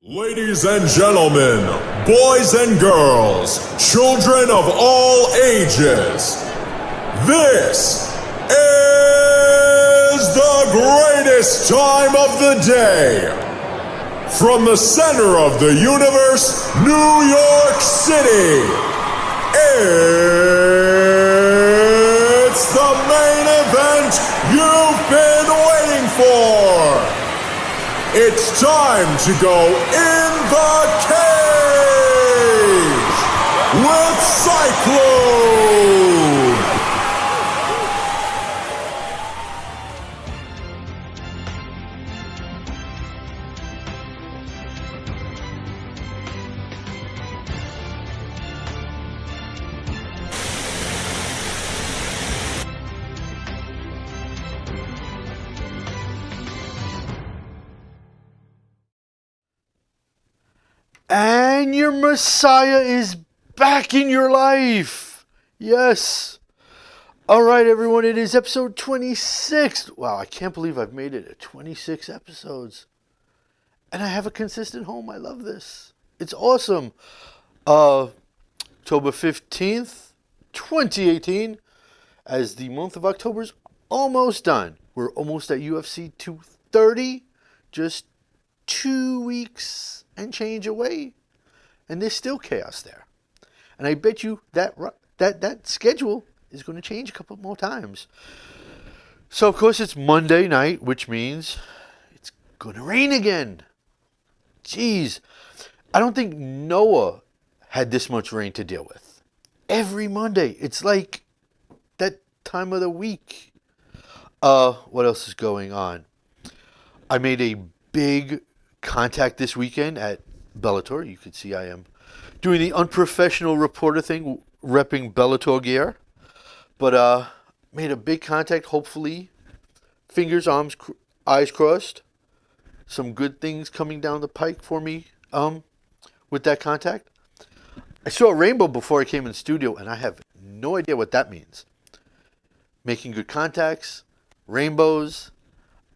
Ladies and gentlemen, boys and girls, children of all ages, this is the greatest time of the day. From the center of the universe, New York City, it's the main event you've been waiting for. It's time to go in the cage with Cyclone. And your Messiah is back in your life. Yes. All right, everyone. It is episode 26. Wow, I can't believe I've made it at 26 episodes. And I have a consistent home. I love this. It's awesome. October 15th, 2018. As the month of October is almost done. We're almost at UFC 230. Just 2 weeks and change away, and there's still chaos there. And I bet you that schedule is going to change a couple more times. So of course it's Monday night, which means it's going to rain again. Jeez, I don't think Noah had this much rain to deal with. Every Monday, it's like that time of the week. What else is going on? I made a big contact this weekend at Bellator. You can see I am doing the unprofessional reporter thing, repping Bellator gear. But made a big contact, hopefully. Fingers, arms, eyes crossed. Some good things coming down the pike for me with that contact. I saw a rainbow before I came in the studio, and I have no idea what that means. Making good contacts, rainbows,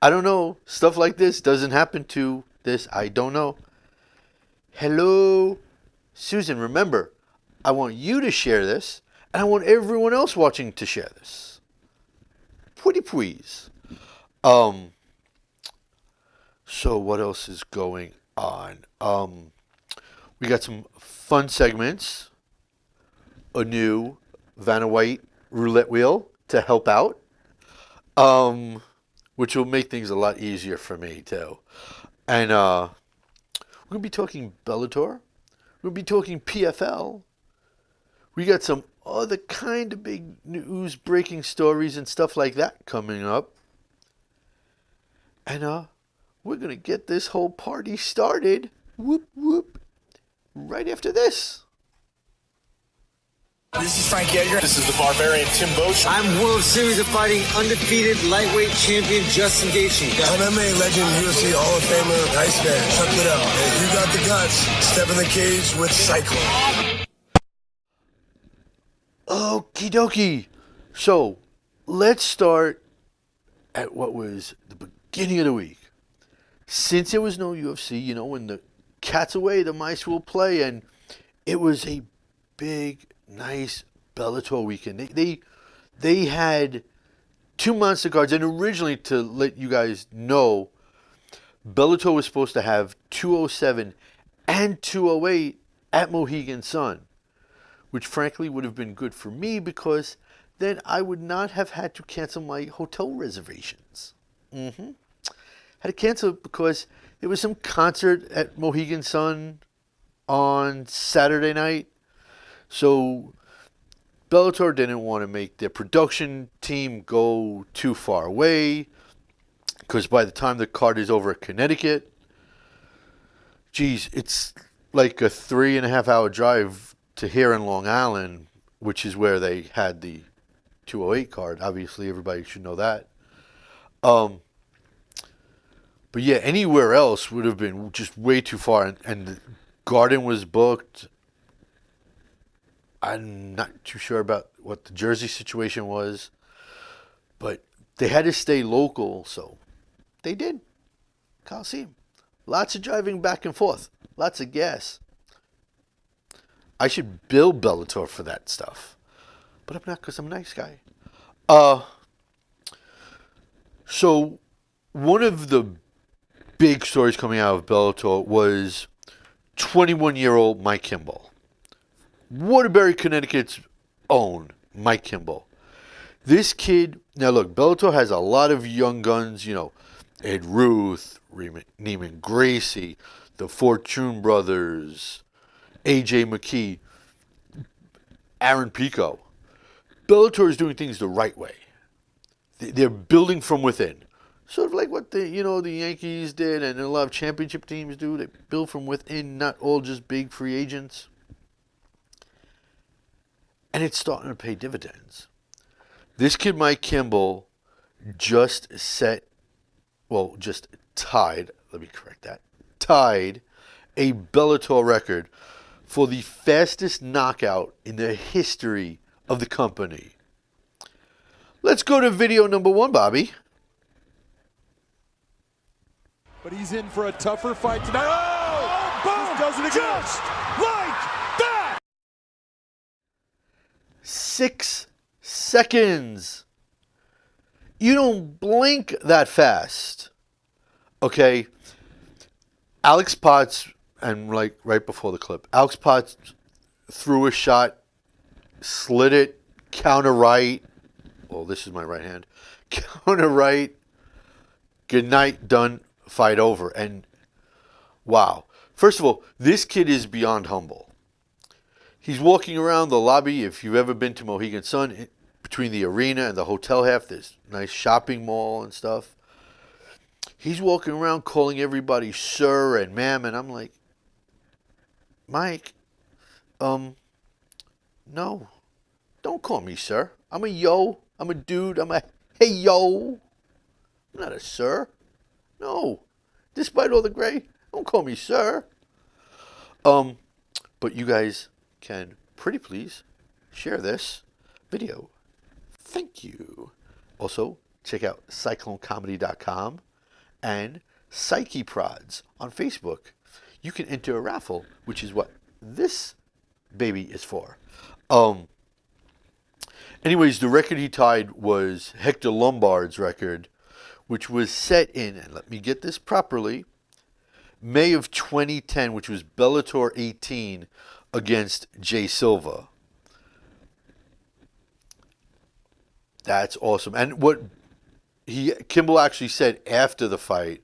I don't know. Stuff like this doesn't happen to this. I don't know. Hello, Susan. Remember, I want you to share this, and I want everyone else watching to share this. Pretty please. So what else is going on? We got some fun segments. A new Vanna White roulette wheel to help out. Which will make things a lot easier for me, too. And we're going to be talking Bellator. We're going to be talking PFL. We got some other kind of big news, breaking stories and stuff like that coming up. And we're going to get this whole party started, whoop, whoop, right after this. This is Frank Yeager. This is the Barbarian Tim Bosch. I'm World Series of Fighting undefeated lightweight champion Justin Gaethje. MMA legend, UFC Hall of Famer, nice man. Chuck it up. And if you got the guts, step in the cage with Cyclone. Okie dokie. So, let's start at what was the beginning of the week. Since there was no UFC, you know, when the cat's away, the mice will play, and it was a big, nice Bellator weekend. They had 2 monster cards, and originally, to let you guys know, Bellator was supposed to have 207 and 208 at Mohegan Sun, which frankly would have been good for me because then I would not have had to cancel my hotel reservations. Had to cancel it because there was some concert at Mohegan Sun on Saturday night. So Bellator didn't want to make their production team go too far away because by the time the card is over at Connecticut, geez, it's like a 3.5 hour drive to here in Long Island, which is where they had the 208 card. Obviously, everybody should know that. But yeah, anywhere else would have been just way too far, and the Garden was booked. I'm not too sure about what the Jersey situation was, but they had to stay local, so they did. Coliseum. Lots of driving back and forth. lots of gas. I should bill Bellator for that stuff. But I'm not, because I'm a nice guy. So one of the big stories coming out of Bellator was 21-year-old Mike Kimball. Waterbury, Connecticut's own Mike Kimball. This kid, now look, Bellator has a lot of young guns, you know, Ed Ruth, Neiman Gracie, the Fortune Brothers, AJ McKee, Aaron Pico. Bellator is doing things the right way. They're building from within. Sort of like what the Yankees did and a lot of championship teams do. They build from within, not all just big free agents. And it's starting to pay dividends. This kid, Mike Kimball, just tied a Bellator record for the fastest knockout in the history of the company. Let's go to video number 1, Bobby. But he's in for a tougher fight tonight. Oh! Boom! Does it again. Just like that! 6 seconds. You don't blink that fast. Okay? Alex Potts, and like right before the clip, Alex Potts threw a shot, slid it, counter right. Oh, this is my right hand. Counter right. Good night, done, fight over. And wow. First of all, this kid is beyond humble. He's walking around the lobby. If you've ever been to Mohegan Sun, between the arena and the hotel half, there's a nice shopping mall and stuff. He's walking around calling everybody sir and ma'am, and I'm like, Mike, no, don't call me sir. I'm a yo. I'm a dude. I'm a hey yo. I'm not a sir. No. Despite all the gray, don't call me sir. But you guys can pretty please share this video. Thank you. Also, check out CycloneComedy.com and Psyche Prods on Facebook. You can enter a raffle, which is what this baby is for. Anyways, the record he tied was Hector Lombard's record, which was set in, and let me get this properly, May of 2010, which was Bellator 18 against Jay Silva. That's awesome. And what Kimball actually said after the fight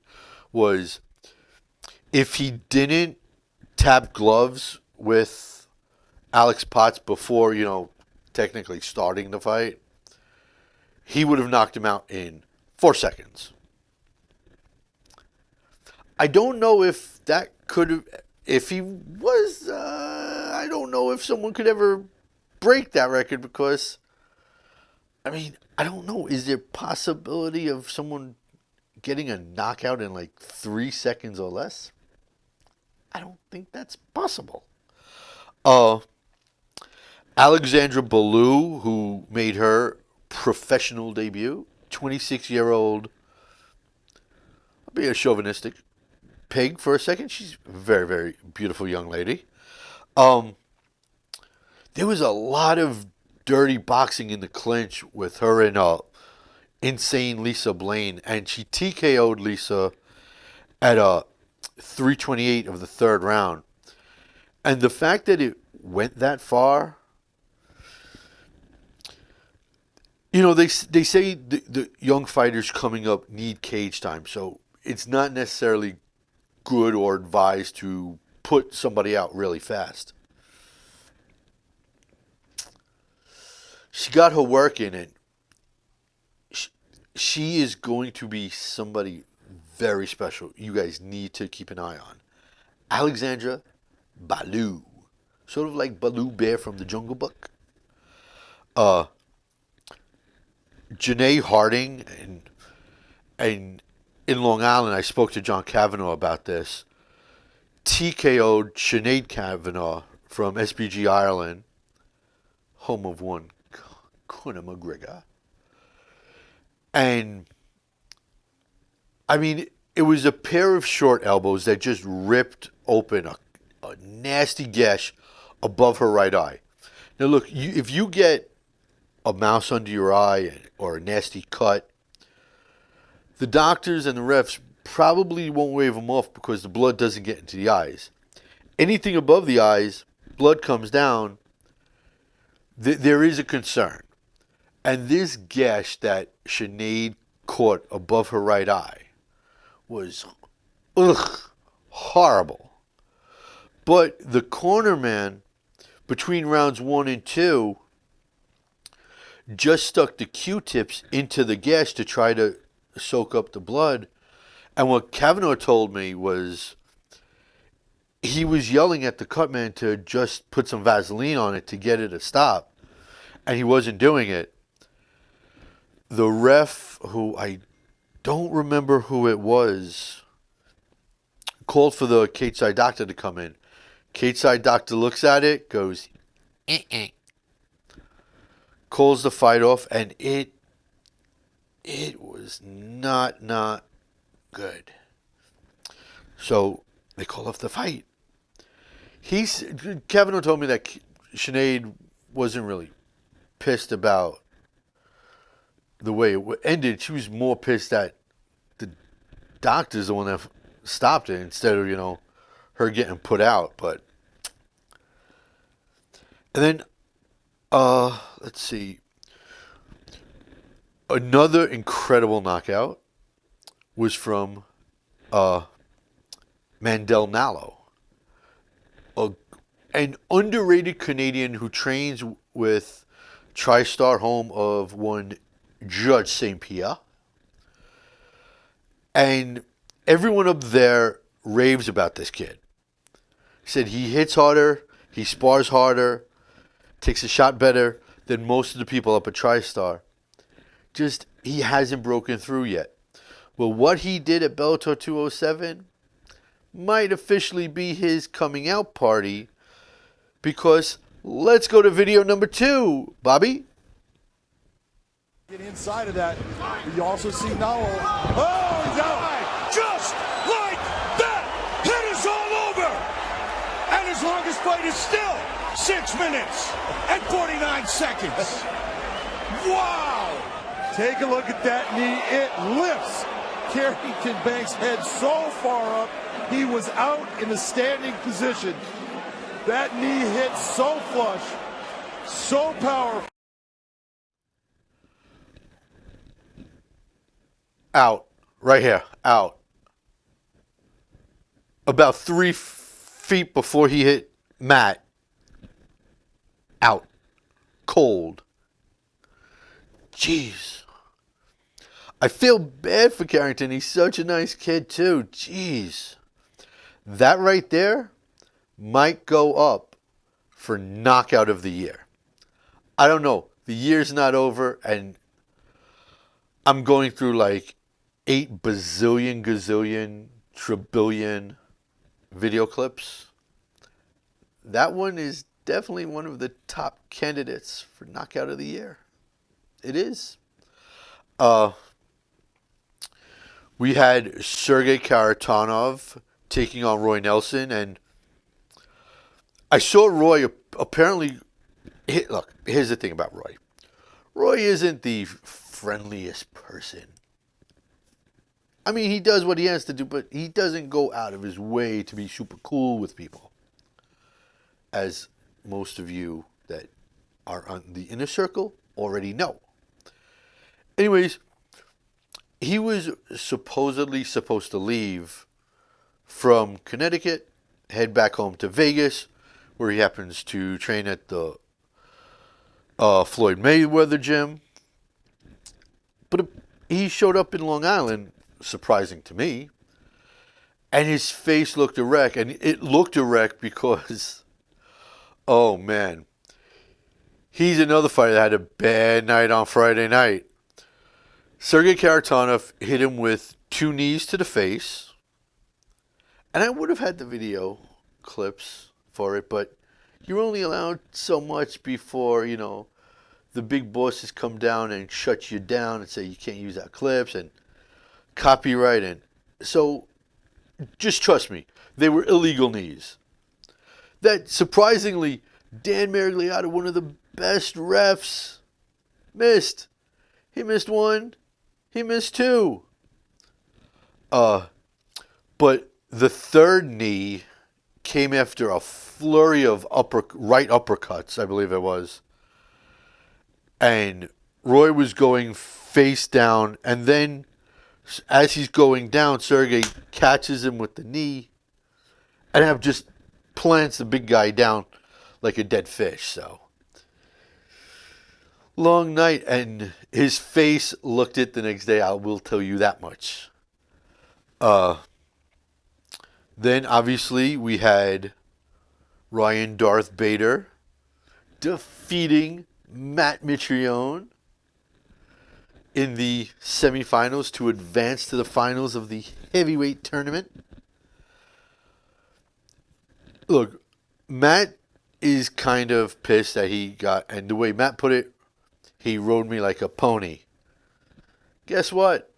was, if he didn't tap gloves with Alex Potts before, technically starting the fight, he would have knocked him out in 4 seconds. I don't know if that could have, if he was, I don't know if someone could ever break that record, because, I don't know. Is there possibility of someone getting a knockout in like 3 seconds or less? I don't think that's possible. Alexandra Ballou, who made her professional debut, 26-year-old, I'll be a chauvinistic pig for a second. She's a very, very beautiful young lady. There was a lot of dirty boxing in the clinch with her and insane Lisa Blaine, and she TKO'd Lisa at 3:28 of the third round. And the fact that it went that far, they say the young fighters coming up need cage time, so it's not necessarily good or advised to put somebody out really fast. She got her work in, and she is going to be somebody very special. You guys need to keep an eye on Alexandra Ballou, sort of like Baloo Bear from the Jungle Book. Janae Harding, and in Long Island, I spoke to John Kavanaugh about this. TKO'd Sinead Kavanaugh from SBG Ireland, home of one Conor McGregor. And, it was a pair of short elbows that just ripped open a a nasty gash above her right eye. Now look, if you get a mouse under your eye or a nasty cut, the doctors and the refs probably won't wave them off because the blood doesn't get into the eyes. Anything above the eyes, blood comes down, there is a concern. And this gash that Sinead caught above her right eye was horrible. But the cornerman, between rounds 1 and 2, just stuck the Q-tips into the gash to try to soak up the blood. And what Kavanaugh told me was he was yelling at the cutman to just put some Vaseline on it to get it to stop. And he wasn't doing it. The ref, who I don't remember who it was, called for the Cateside doctor to come in. Cateside doctor looks at it, goes, calls the fight off, and it was not good. So they call off the fight. Kavanaugh told me that Sinead wasn't really pissed about the way it ended. She was more pissed that the doctor's the one that stopped it instead of, her getting put out. But and then let's see, another incredible knockout was from Mandel Nallo, an underrated Canadian who trains with TriStar, home of one Judge St. Pierre. And everyone up there raves about this kid. Said he hits harder, he spars harder, takes a shot better than most of the people up at TriStar. Just, he hasn't broken through yet. Well, what he did at Bellator 207 might officially be his coming out party, because let's go to video number 2, Bobby. Get inside of that. You also see Nowell. Oh, he's out. Just like that. It is all over. And his longest fight is still 6 minutes and 49 seconds. Wow. Take a look at that knee. It lifts Carrington Banks' head so far up, he was out in a standing position. That knee hit so flush, so powerful. Out. Right here. Out. About 3 feet before he hit Matt. Out. Cold. Jeez. I feel bad for Carrington. He's such a nice kid, too. Jeez. That right there might go up for knockout of the year. I don't know. The year's not over, and I'm going through like 8 bazillion, gazillion, trillion video clips. That one is definitely one of the top candidates for knockout of the year. It is. We had Sergey Karatanov taking on Roy Nelson, and I saw Roy apparently. Look, here's the thing about Roy. Roy isn't the friendliest person. I mean, he does what he has to do, but he doesn't go out of his way to be super cool with people. As most of you that are on the inner circle already know. Anyways, he was supposedly supposed to leave from Connecticut, head back home to Vegas, where he happens to train at the Floyd Mayweather gym. But he showed up in Long Island, surprising to me, and his face looked a wreck. And it looked a wreck because, oh man, he's another fighter that had a bad night on Friday night. Sergey Karatanov hit him with 2 knees to the face. And I would have had the video clips for it, but you're only allowed so much before, the big bosses come down and shut you down and say you can't use our clips and copyright. And so just trust me, they were illegal knees. that surprisingly, Dan Maragliotta, one of the best refs, missed. He missed one. He missed two. But the third knee came after a flurry of right uppercuts, I believe it was. And Roy was going face down, and then as he's going down, Sergey catches him with the knee and have just plants the big guy down like a dead fish. So long night, and his face looked it the next day. I will tell you that much. Then obviously we had Ryan Darth Bader defeating Matt Mitrione in the semifinals to advance to the finals of the heavyweight tournament. Look, Matt is kind of pissed that he got, and the way Matt put it, he rode me like a pony. Guess what?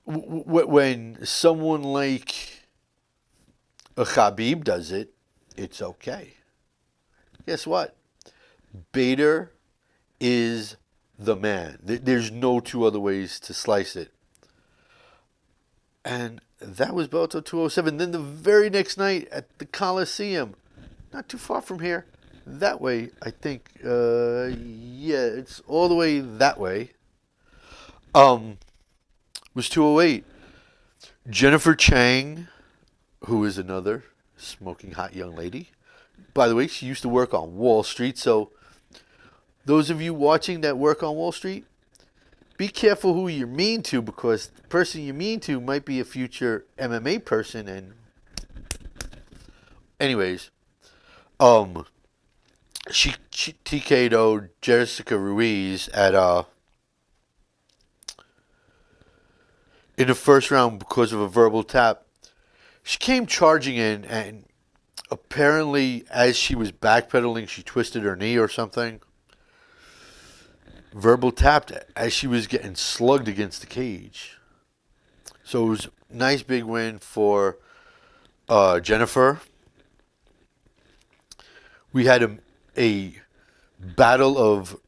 When someone like a Khabib does it, it's okay. Guess what? Bader is the man. There's no two other ways to slice it. And that was Bellator 207. Then the very next night at the Coliseum, not too far from here, that way, I think. Yeah, it's all the way that way. Was 208. Jennifer Chang, who is another smoking hot young lady. By the way, she used to work on Wall Street, so those of you watching that work on Wall Street, be careful who you're mean to, because the person you're mean to might be a future MMA person. And anyways, she TK'd Jessica Ruiz at in the first round because of a verbal tap. She came charging in, and apparently as she was backpedaling, she twisted her knee or something. Verbal tapped as she was getting slugged against the cage. So it was a nice big win for Jennifer. We had a battle of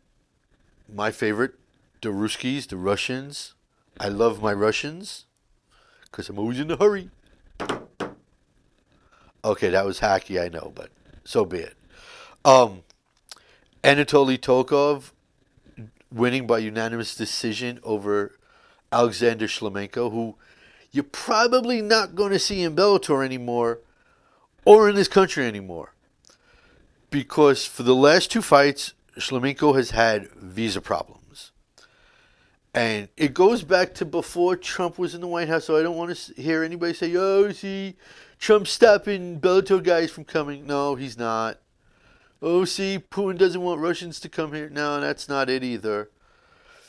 my favorite, the Ruskies, the Russians. I love my Russians because I'm always in a hurry. Okay, that was hacky, I know, but so be it. Anatoly Tokov winning by unanimous decision over Alexander Shlemenko, who you're probably not going to see in Bellator anymore or in this country anymore. Because for the last two fights, Shlemenko has had visa problems. And it goes back to before Trump was in the White House, so I don't want to hear anybody say, oh, see, Trump's stopping Bellator guys from coming. No, he's not. Oh, see, Putin doesn't want Russians to come here. No, that's not it either.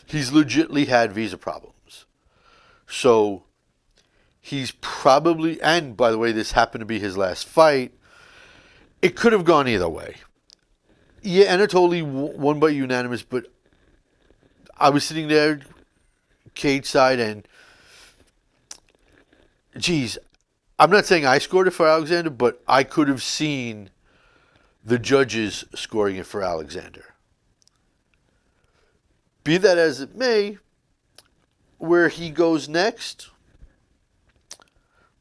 He's legitimately had visa problems. So he's probably, and by the way, this happened to be his last fight. It could have gone either way. Yeah, Anatoly won by unanimous, but I was sitting there cage side, and geez, I'm not saying I scored it for Alexander, but I could have seen the judges scoring it for Alexander. Be that as it may, where he goes next,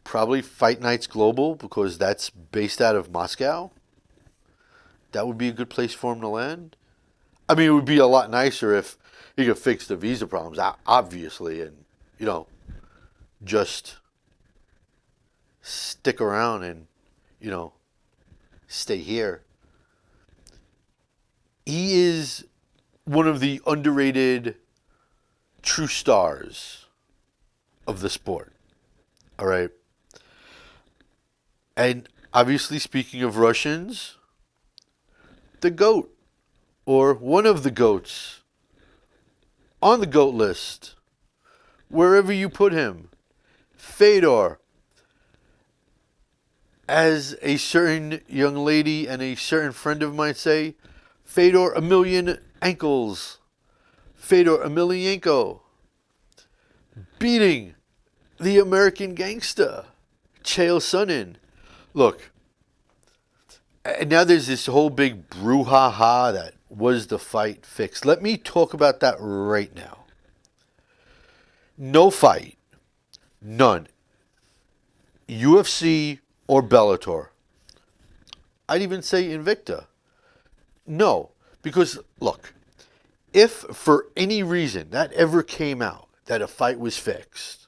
probably Fight Nights Global, because that's based out of Moscow. That would be a good place for him to land. I mean, it would be a lot nicer if he could fix the visa problems, obviously, and, you know, just stick around and, you know, stay here. He is one of the underrated true stars of the sport. All right. And obviously, speaking of Russians, the GOAT, or one of the GOATs, on the GOAT list, wherever you put him, Fedor. As a certain young lady and a certain friend of mine say, Fedor a million ankles. Fedor Emelianenko. Beating the American gangster, Chael Sonnen. Look, And now there's this whole big brouhaha that was the fight fixed. Let me talk about that right now. No fight. None. UFC or Bellator. I'd even say Invicta. No. Because, look, if for any reason that ever came out that a fight was fixed,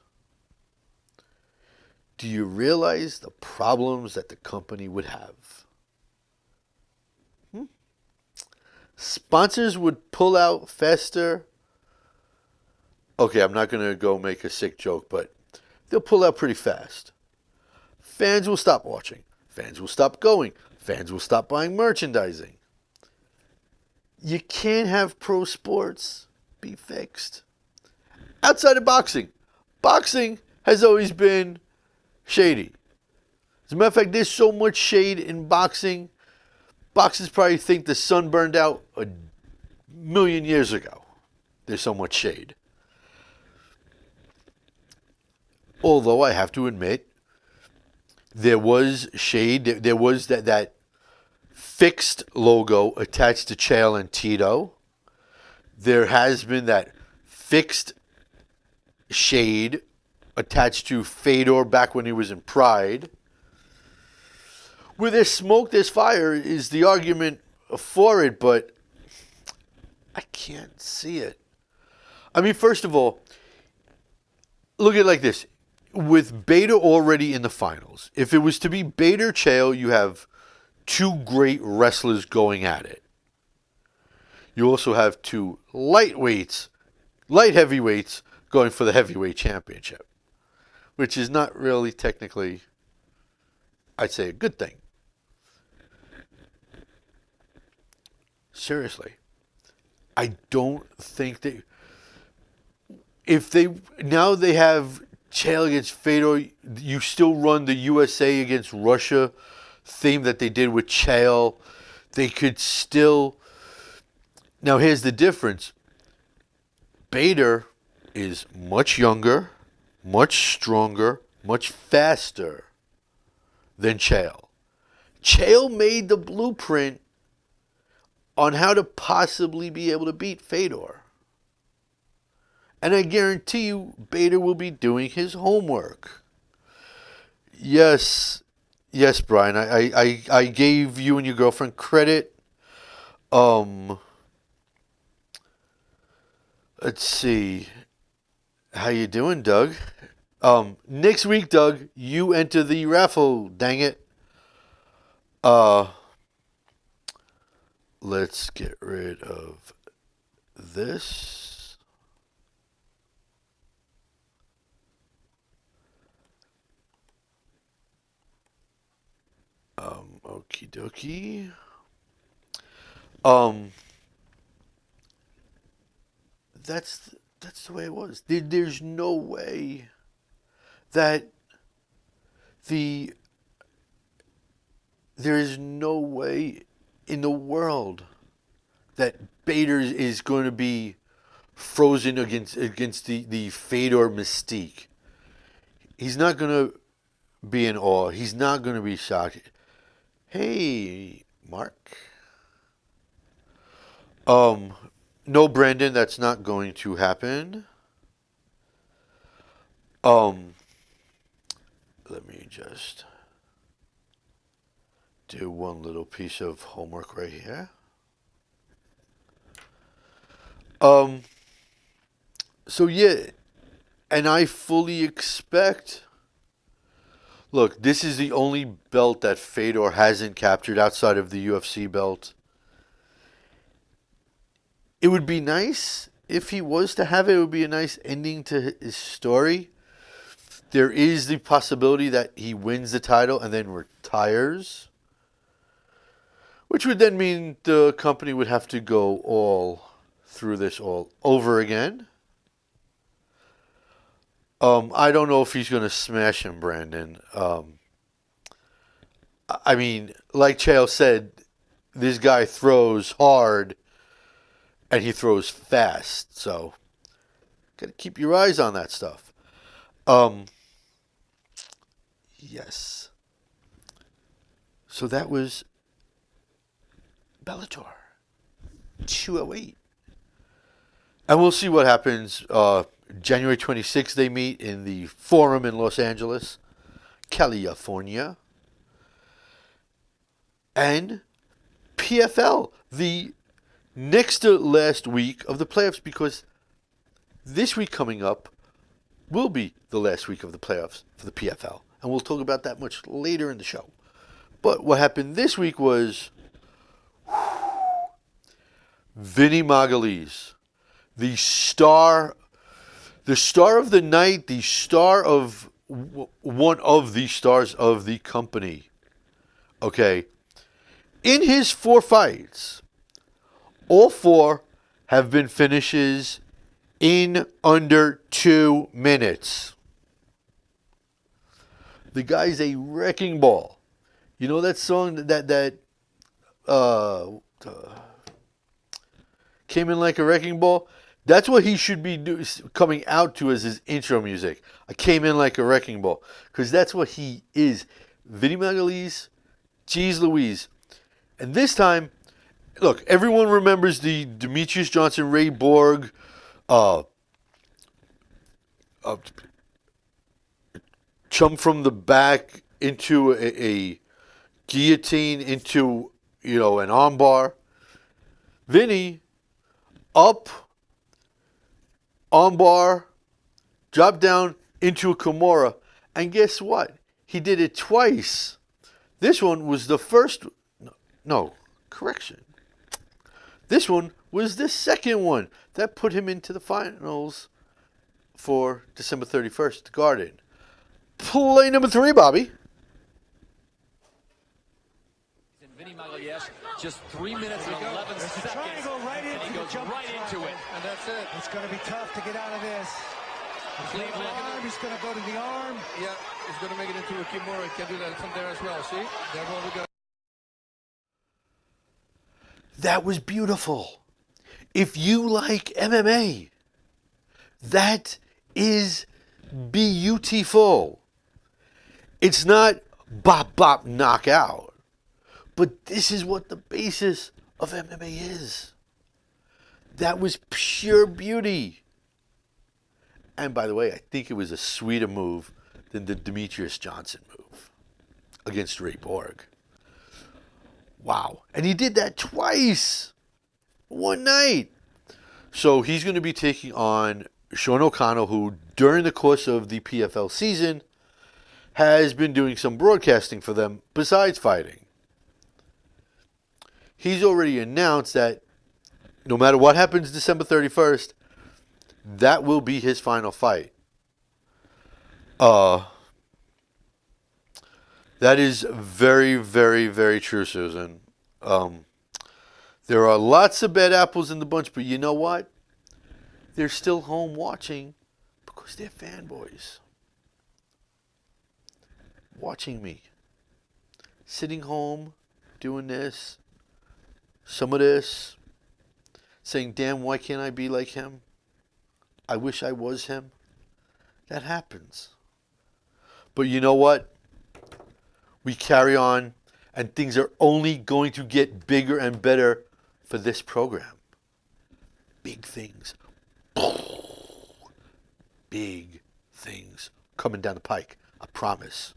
do you realize the problems that the company would have? Sponsors would pull out faster. Okay, I'm not going to go make a sick joke, but they'll pull out pretty fast. Fans will stop watching. Fans will stop going. Fans will stop buying merchandising. You can't have pro sports be fixed. Outside of boxing, boxing has always been shady. As a matter of fact, there's so much shade in boxing. Boxers probably think the sun burned out a million years ago. There's so much shade. Although I have to admit, there was shade. There was that fixed logo attached to Chael and Tito. There has been that fixed shade attached to Fedor back when he was in Pride. Where there's smoke, there's fire is the argument for it, but I can't see it. I mean, first of all, look at it like this. With Bader already in the finals, if it was to be Bader Chael, you have two great wrestlers going at it. You also have two light heavyweights going for the heavyweight championship, which is not really technically, I'd say, a good thing. Seriously, I don't think they. If they now they have Chael against Fedor, you still run the USA against Russia theme that they did with Chael. They could still. Now here's the difference. Bader is much younger, much stronger, much faster than Chael. Chael made the blueprint on how to possibly be able to beat Fedor. And I guarantee you, Bader will be doing his homework. Yes, Brian, I gave you and your girlfriend credit. Let's see. How you doing, Doug? Next week, Doug, you enter the raffle, dang it. Let's get rid of this. Okie dokie. That's the way it was. There's no way that there is no way in the world that Bader is going to be frozen against the Fedor mystique. He's not going to be in awe. He's not going to be shocked. Hey, Mark. No, Brandon, that's not going to happen. Let me just do one little piece of homework right here. So yeah, and I fully expect. Look, this is the only belt that Fedor hasn't captured outside of the UFC belt. It would be nice if he was to have it. It would be a nice ending to his story. There is the possibility that he wins the title and then retires, which would then mean the company would have to go all through this all over again. I don't know if he's going to smash him, Brandon. I mean, like Chael said, this guy throws hard and he throws fast. So, got to keep your eyes on that stuff. Yes. So that was Bellator 208. And we'll see what happens. January 26th, they meet in the Forum in Los Angeles, California. And PFL, the next to last week of the playoffs, because this week coming up will be the last week of the playoffs for the PFL. And we'll talk about that much later in the show. But what happened this week was Vinny Magalhaes, the star of the night, the star of one of the stars of the company. Okay. In his 4 fights, all 4 have been finishes in under 2 minutes. The guy's a wrecking ball. You know that song that came in like a wrecking ball? That's what he should be coming out to as his intro music. I came in like a wrecking ball. Because that's what he is. Vinny Magalhaes, geez Louise. And this time, look, everyone remembers the Demetrius Johnson, Ray Borg, chum from the back into a guillotine, into, an armbar. Vinny, up, armbar, drop down into a Kimura. And guess what? He did it twice. This one was the first. No, correction. This one was the second one that put him into the finals for December 31st, the Garden. Play number 3, Bobby. Vinny Magalhaes, just 3 minutes and 11 seconds. Triangle right and he goes right into it. And that's it. It's going to be tough to get out of this. He's going to go to the arm. Yeah, he's going to make it into a Kimura. He can do that from there as well. See? There we go. That was beautiful. If you like MMA, that is beautiful. It's not bop bop knockout, but this is what the basis of MMA is. That was pure beauty. And by the way, I think it was a sweeter move than the Demetrius Johnson move against Ray Borg. Wow. And he did that twice. One night. So he's going to be taking on Sean O'Connell, who during the course of the PFL season has been doing some broadcasting for them besides fighting. He's already announced that no matter what happens December 31st, that will be his final fight. That is very, very, very true, Susan. There are lots of bad apples in the bunch, but you know what? They're still home watching because they're fanboys. Watching me. Sitting home, doing this, some of this, saying, damn, why can't I be like him? I wish I was him. That happens. But you know what? We carry on, and things are only going to get bigger and better for this program. Big things. Big things coming down the pike. I promise.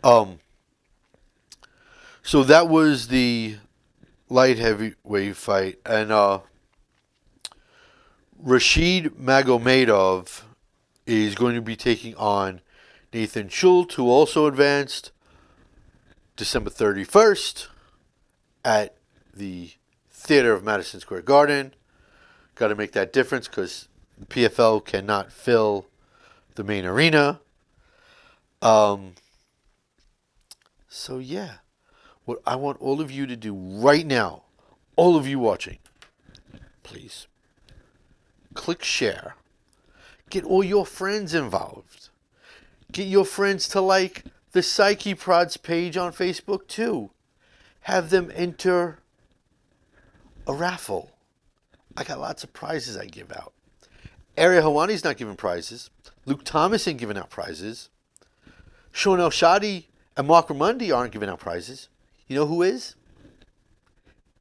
So that was the light heavyweight fight. And Rashid Magomedov is going to be taking on Nathan Schultz, who also advanced December 31st at the Theater of Madison Square Garden. Got to make that difference because the PFL cannot fill the main arena. So yeah, what I want all of you to do right now, all of you watching, please click share. Get all your friends involved. Get your friends to like the Psyche Prods page on Facebook too. Have them enter a raffle. I got lots of prizes I give out. Ariel Hawani's not giving prizes. Luke Thomas ain't giving out prizes. Sean El Shadi and Mark Ramundi aren't giving out prizes. You know who is?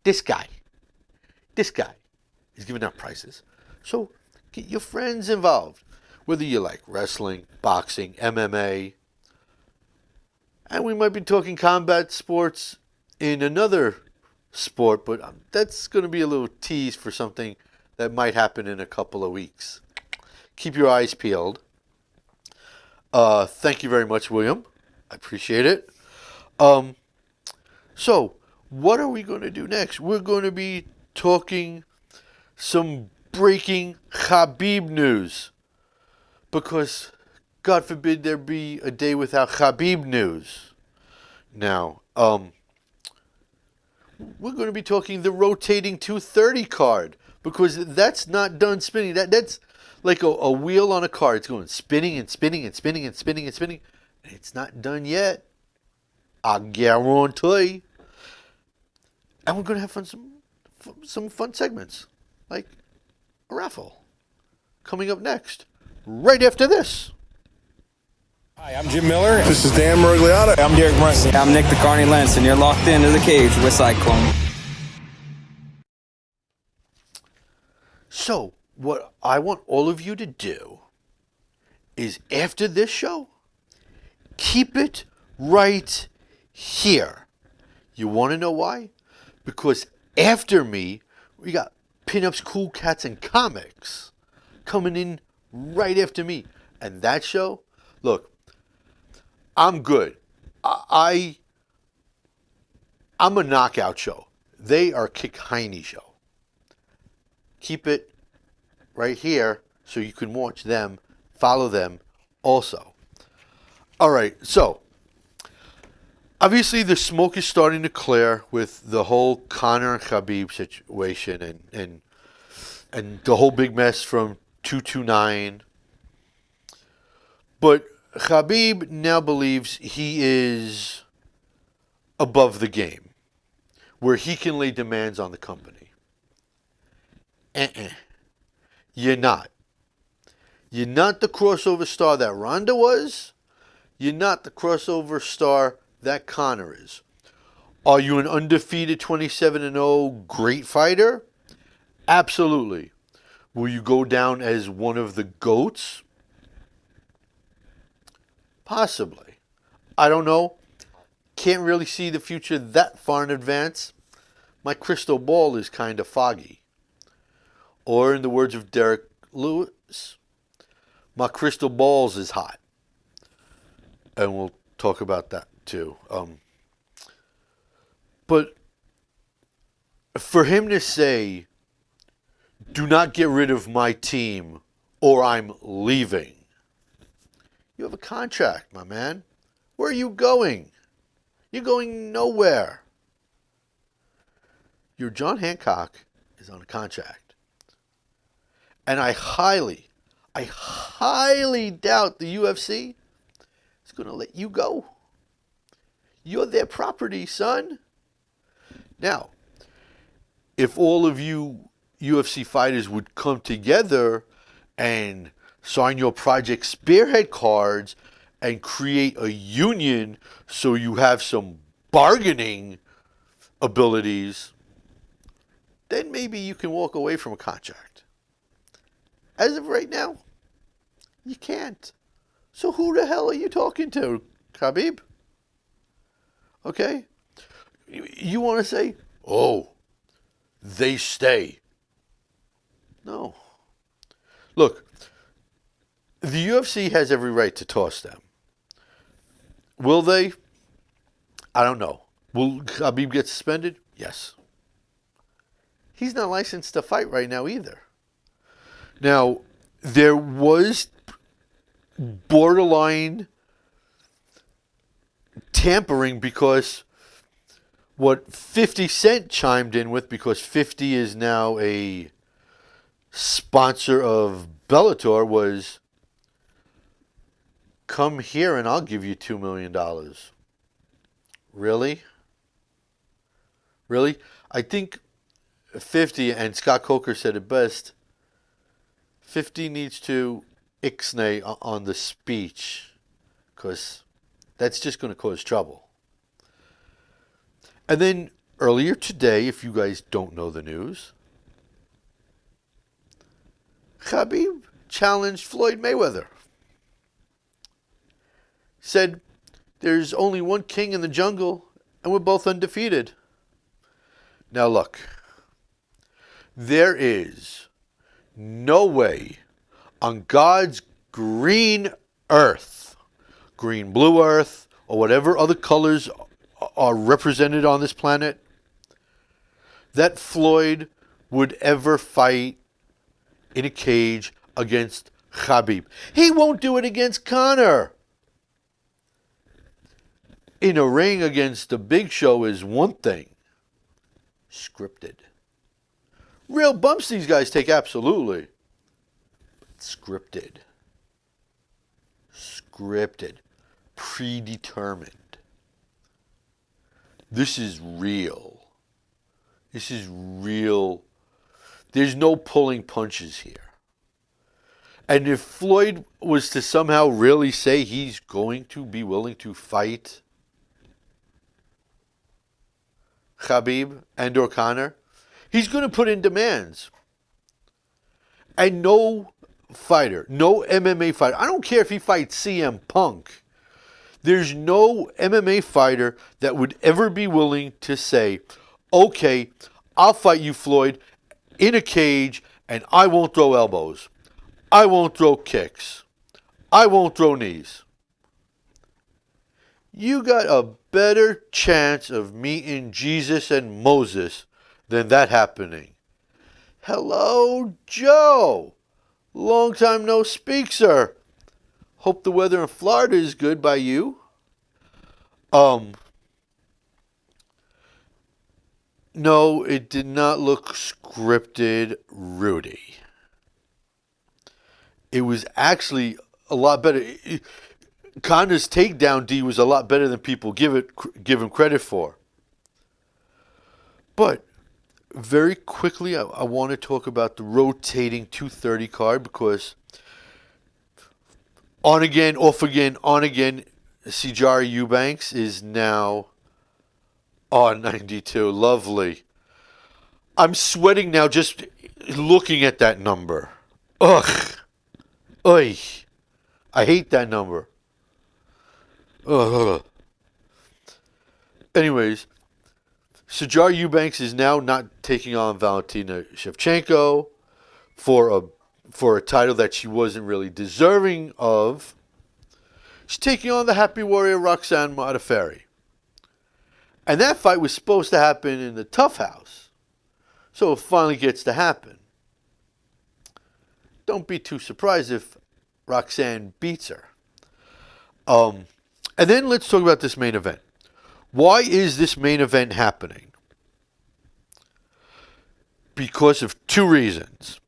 this guy is giving out prizes. So get your friends involved, whether you like wrestling, boxing, MMA, and we might be talking combat sports in another sport, but that's going to be a little tease for something that might happen in a couple of weeks. Keep your eyes peeled. Thank you very much, William. I appreciate it. So, what are we going to do next? We're going to be talking some breaking Khabib news. Because, God forbid, there be a day without Khabib news. Now, we're going to be talking the rotating 230 card. Because that's not done spinning. That's like a wheel on a car. It's going spinning and spinning and spinning and spinning and spinning. And it's not done yet. I guarantee. And we're going to have some fun segments. Like a raffle. Coming up next. Right after this. Hi, I'm Jim Miller. This is Dan Merigliotta. I'm Derek Brunson. I'm Nick the Carney Lentz, and you're locked into the cage with Cyclone. So, what I want all of you to do is after this show, keep it right here. You want to know why? Because after me, we got Pinups, Cool Cats, and Comics coming in right after me. And that show, look, I'm good. I'm a knockout show. They are Kick Heine show. Keep it right here so you can watch them, follow them also. All right, so obviously the smoke is starting to clear with the whole Conor and Khabib situation and the whole big mess from 229. But Khabib now believes he is above the game, where he can lay demands on the company. You're not. You're not the crossover star that Ronda was. You're not the crossover star that Conor is. Are you an undefeated 27-0 great fighter? Absolutely. Will you go down as one of the GOATs? Possibly. I don't know. Can't really see the future that far in advance. My crystal ball is kind of foggy. Or in the words of Derek Lewis, my crystal balls is hot. And we'll talk about that too. But for him to say, do not get rid of my team or I'm leaving. You have a contract, my man. Where are you going? You're going nowhere. Your John Hancock is on a contract. And I highly doubt the UFC is going to let you go. You're their property, son. Now, if all of you UFC fighters would come together and sign your Project Spearhead cards and create a union so you have some bargaining abilities, then maybe you can walk away from a contract. As of right now, you can't. So who the hell are you talking to, Khabib? Okay? You want to say, oh, they stay. No. Look, the UFC has every right to toss them. Will they? I don't know. Will Khabib get suspended? Yes. He's not licensed to fight right now either. Now, there was borderline tampering because what 50 Cent chimed in with, because 50 is now a sponsor of Bellator, was, come here and I'll give you $2 million. Really? Really? I think 50, and Scott Coker said it best, 50 needs to ixnay on the speech, because that's just going to cause trouble. And then Earlier today, if you guys don't know the news, Khabib challenged Floyd Mayweather. Said, there's only one king in the jungle, and we're both undefeated. Now look, there is no way on God's green earth, green, blue earth, or whatever other colors are represented on this planet, that Floyd would ever fight in a cage against Khabib. He won't do it against Conor. In a ring against the Big Show is one thing. Scripted. Real bumps these guys take, absolutely. Scripted. Scripted. Predetermined. This is real. This is real. There's no pulling punches here. And if Floyd was to somehow really say he's going to be willing to fight Khabib and or Conor, he's going to put in demands. And no fighter, no MMA fighter, I don't care if he fights CM Punk, there's no MMA fighter that would ever be willing to say, okay, I'll fight you, Floyd, in a cage, and I won't throw elbows. I won't throw kicks. I won't throw knees. You got a better chance of meeting Jesus and Moses than that happening. Hello, Joe. Long time no speak, sir. Hope the weather in Florida is good by you. No, it did not look scripted, Rudy. It was actually a lot better. Connor's takedown D was a lot better than people give him credit for. But very quickly, I want to talk about the rotating 230 card, because on again, off again, on again, Sijara Eubanks is now on 92. Lovely. I'm sweating now just looking at that number. Ugh. Oy. I hate that number. Ugh. Anyways, Sijara Eubanks is now not taking on Valentina Shevchenko for a title that she wasn't really deserving of. She's taking on the Happy Warrior Roxanne Modafferi. And that fight was supposed to happen in the Tough House. So it finally gets to happen. Don't be too surprised if Roxanne beats her. And then let's talk about this main event. Why is this main event happening? Because of two reasons.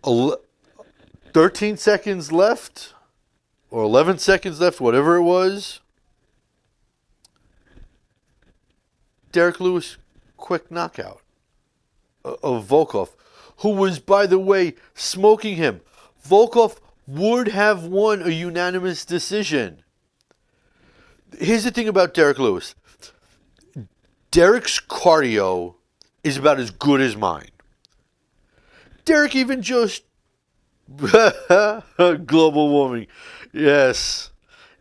13 seconds left, or 11 seconds left, whatever it was. Derek Lewis, quick knockout of Volkov, who was, by the way, smoking him. Volkov would have won a unanimous decision. Here's the thing about Derek Lewis. Derek's cardio is about as good as mine. Derek even just global warming. Yes.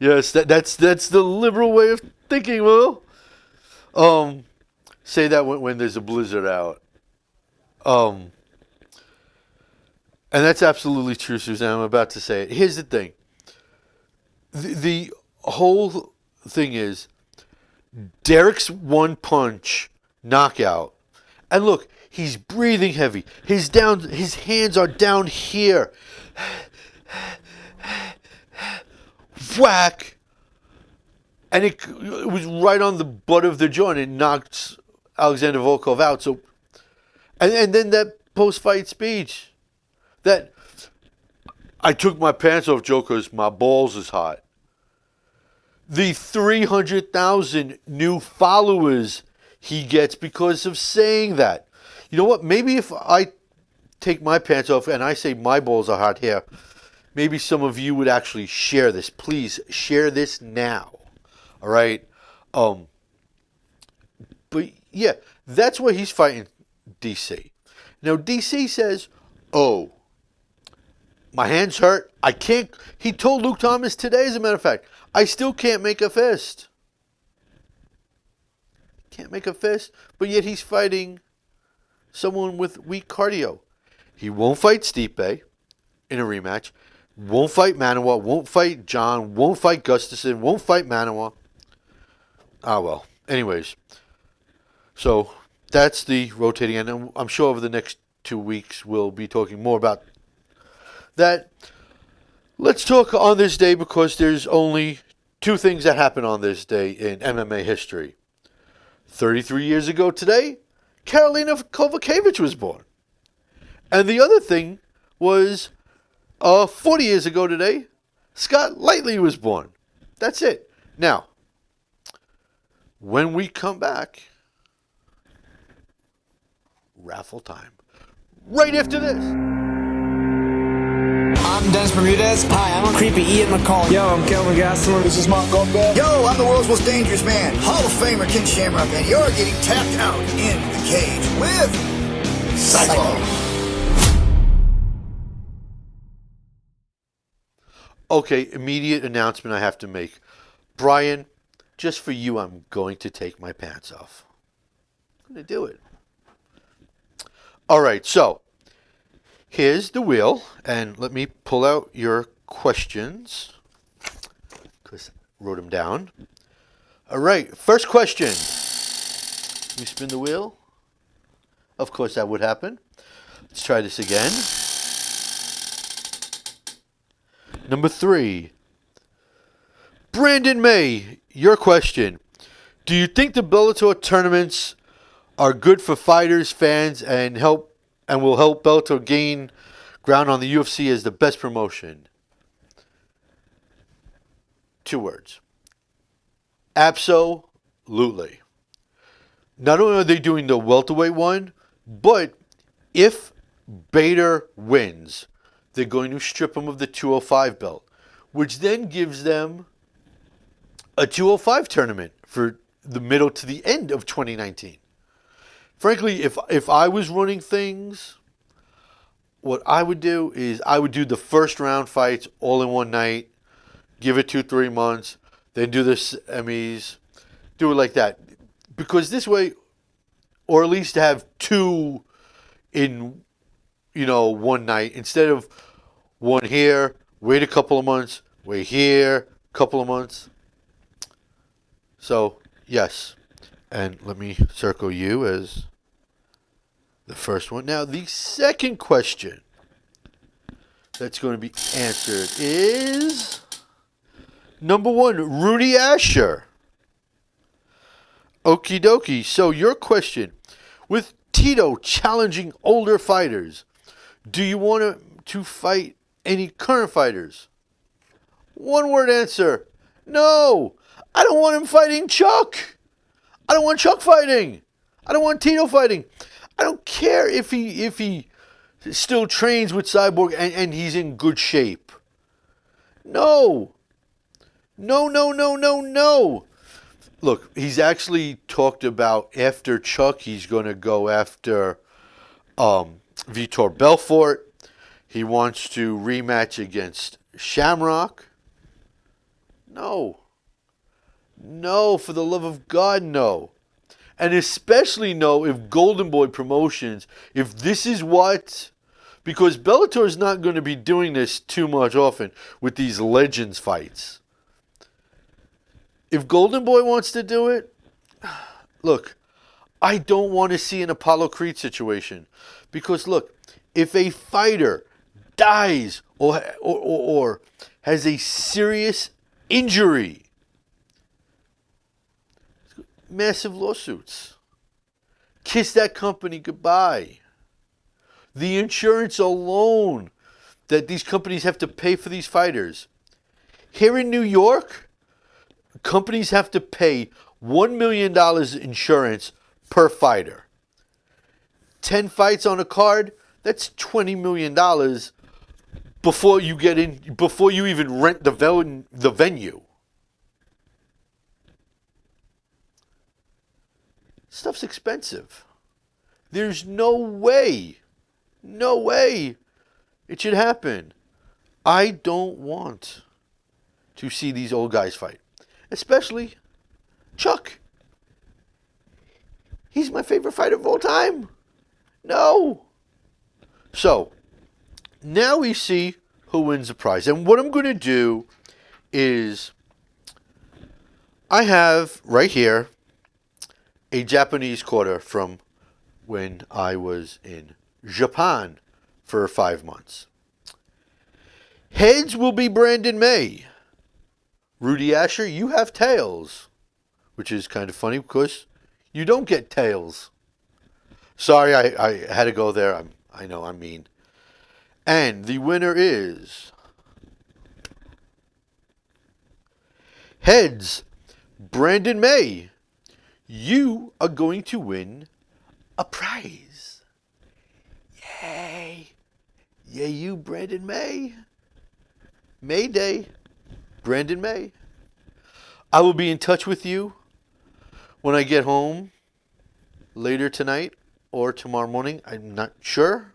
Yes, that's the liberal way of thinking, Will. Say that when there's a blizzard out. And that's absolutely true, Suzanne. I'm about to say it. Here's the thing. The whole thing is Derek's one punch knockout. And look, he's breathing heavy. His hands are down here. Whack. And it was right on the butt of the jaw, and it knocked Alexander Volkov out. So, and then that post-fight speech, that I took my pants off, Joe, because my balls is hot. The 300,000 new followers he gets because of saying that. You know what? Maybe if I take my pants off and I say my balls are hot here, maybe some of you would actually share this. Please share this now. All right. But yeah, that's why he's fighting DC. Now DC says, "Oh, my hands hurt. I can't." He told Luke Thomas today, as a matter of fact, "I still can't make a fist. Can't make a fist." But yet he's fighting someone with weak cardio. He won't fight Stipe in a rematch. Won't fight Manawa. Won't fight John. Won't fight Gustafsson. Won't fight Manawa. Ah, well. Anyways. So that's the rotating. And I'm sure over the next 2 weeks we'll be talking more about that. Let's talk on this day because there's only 2 things that happen on this day in MMA history. 33 years ago today, Karolina Kowalkiewicz was born. And the other thing was 40 years ago today, Scott Lightley was born. That's it. Now, when we come back, raffle time. Right after this. I'm Dennis Bermudez. Hi, I'm Creepy Ian McCall. Yo, I'm Kelvin Gastelum. This is Mark Goldberg. Yo, I'm the world's most dangerous man, Hall of Famer Ken Shamrock, and you're getting tapped out in the cage with Cyclone. Okay, immediate announcement I have to make. Brian, just for you, I'm going to take my pants off. I'm going to do it. All right, so here's the wheel, and let me pull out your questions because I wrote them down. All right, first question. We spin the wheel. Of course, that would happen. Let's try this again. Number 3. Brandon May, your question. Do you think the Bellator tournaments are good for fighters, fans, and will help Bellator gain ground on the UFC as the best promotion? 2 words. Absolutely. Not only are they doing the welterweight one, but if Bader wins, they're going to strip him of the 205 belt, which then gives them a 205 tournament for the middle to the end of 2019. Frankly, if I was running things, what I would do is I would do the first round fights all in one night, give it 2-3 months, then do the semis, do it like that. Because this way, or at least have 2 in, one night, instead of one here, wait a couple of months, wait here, couple of months. So, yes. And let me circle you as the first one. Now, the second question that's going to be answered is number 1, Rudy Asher. Okie dokie. So, your question, with Tito challenging older fighters, do you want to fight any current fighters? 1-word answer. No. I don't want him fighting Chuck. I don't want Chuck fighting. I don't want Tito fighting. I don't care if he still trains with Cyborg and he's in good shape. No. No. Look, he's actually talked about after Chuck, he's going to go after Vitor Belfort. He wants to rematch against Shamrock. No, for the love of God, no. And especially no if Golden Boy Promotions, if this is what... Because Bellator is not going to be doing this too much often with these Legends fights. If Golden Boy wants to do it, look, I don't want to see an Apollo Creed situation. Because look, if a fighter dies or has a serious injury, massive lawsuits. Kiss that company goodbye. The insurance alone that these companies have to pay for these fighters. Here in New York, companies have to pay $1 million insurance per fighter. 10 fights on a card, that's $20 million before you even rent the venue. Stuff's expensive. There's no way it should happen. I don't want to see these old guys fight. Especially Chuck. He's my favorite fighter of all time. No. So, now we see who wins the prize. And what I'm going to do is, I have right here a Japanese quarter from when I was in Japan for 5 months. Heads will be Brandon May. Rudy Asher, you have tails. Which is kind of funny because you don't get tails. Sorry, I had to go there. I know, I'm mean. And the winner is... Heads, Brandon May. You are going to win a prize. Yay. Yay, you, Brandon May. May Day, Brandon May. I will be in touch with you when I get home later tonight or tomorrow morning. I'm not sure.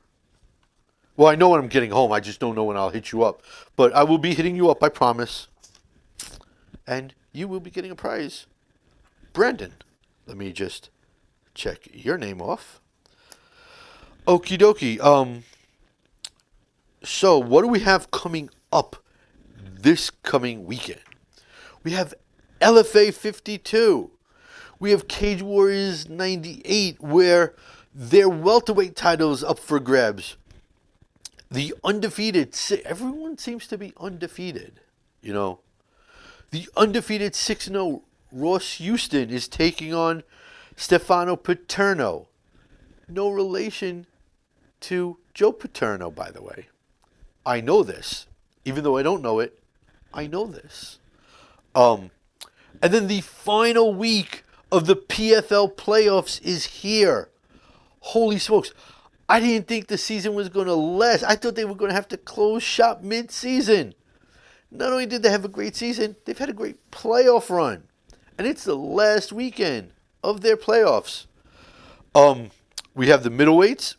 Well, I know when I'm getting home. I just don't know when I'll hit you up. But I will be hitting you up, I promise. And you will be getting a prize. Brandon, let me just check your name off. Okie dokie. So, what do we have coming up this coming weekend? We have LFA 52. We have Cage Warriors 98, where their welterweight titles up for grabs. The undefeated, everyone seems to be undefeated, you know. The undefeated 6-0 Ross Houston is taking on Stefano Paterno. No relation to Joe Paterno, by the way. I know this. Even though I don't know it, I know this. And then the final week of the PFL playoffs is here. Holy smokes. I didn't think the season was going to last. I thought they were going to have to close shop mid-season. Not only did they have a great season, they've had a great playoff run. And it's the last weekend of their playoffs. We have the middleweights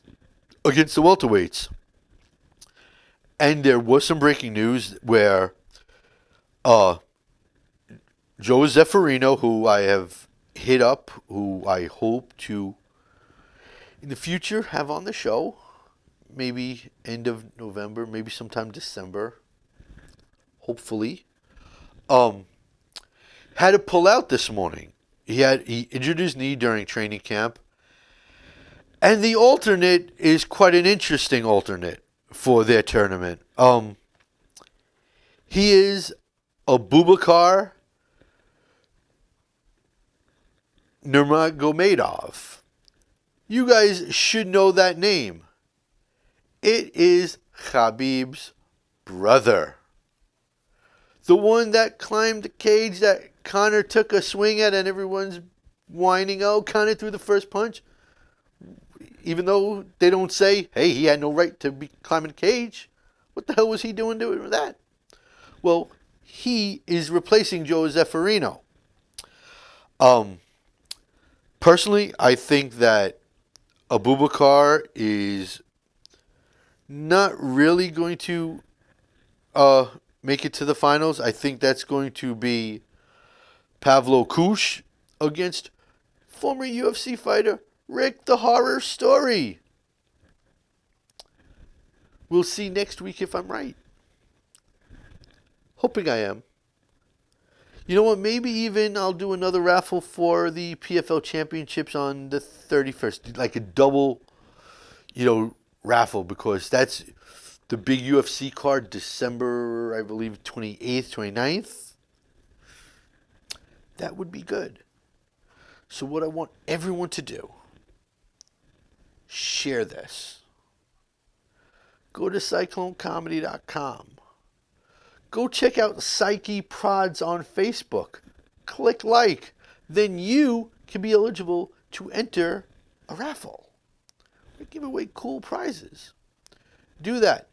against the welterweights. And there was some breaking news where Joe Zeffirino, who I have hit up, who I hope to in the future have on the show, maybe end of November, maybe sometime December, hopefully, had to pull out this morning. He injured his knee during training camp, and the alternate is quite an interesting alternate for their tournament. He is Abubakar Nurmagomedov. You guys should know that name. It is Khabib's brother. The one that climbed the cage that Conor took a swing at and everyone's whining, oh, Conor threw the first punch. Even though they don't say, hey, he had no right to be climbing the cage. What the hell was he doing that? Well, he is replacing Joe Zeffirino. Personally, I think that Abubakar is not really going to make it to the finals. I think that's going to be Pavlo Kush against former UFC fighter Rick the Horror Story. We'll see next week if I'm right. Hoping I am. You know what? Maybe even I'll do another raffle for the PFL Championships on the 31st. Like a double, raffle, because that's the big UFC card, December, I believe, 28th, 29th. That would be good. So what I want everyone to do, share this. Go to CycloneComedy.com. Go check out Psyche Prods on Facebook. Click like. Then you can be eligible to enter a raffle. We give away cool prizes. Do that.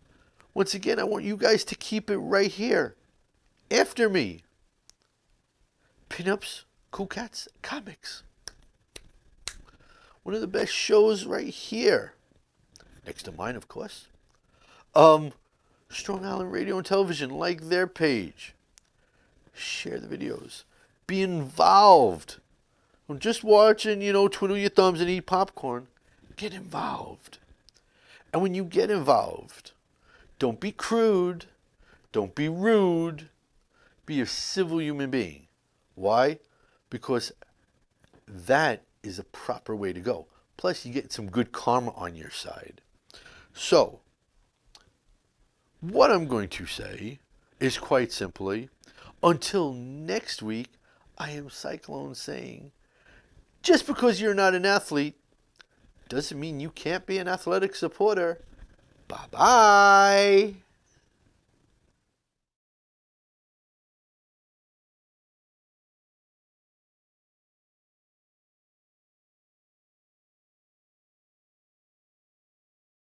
Once again, I want you guys to keep it right here. After me. Pinups, cool cats, comics. One of the best shows right here. Next to mine, of course. Strong Island Radio and Television, like their page. Share the videos. Be involved. Don't just watch and, twiddle your thumbs and eat popcorn. Get involved. And when you get involved, don't be crude. Don't be rude. Be a civil human being. Why? Because that is a proper way to go. Plus, you get some good karma on your side. So, what I'm going to say is quite simply, until next week, I am Cyclone saying, just because you're not an athlete, doesn't mean you can't be an athletic supporter. Bye-bye.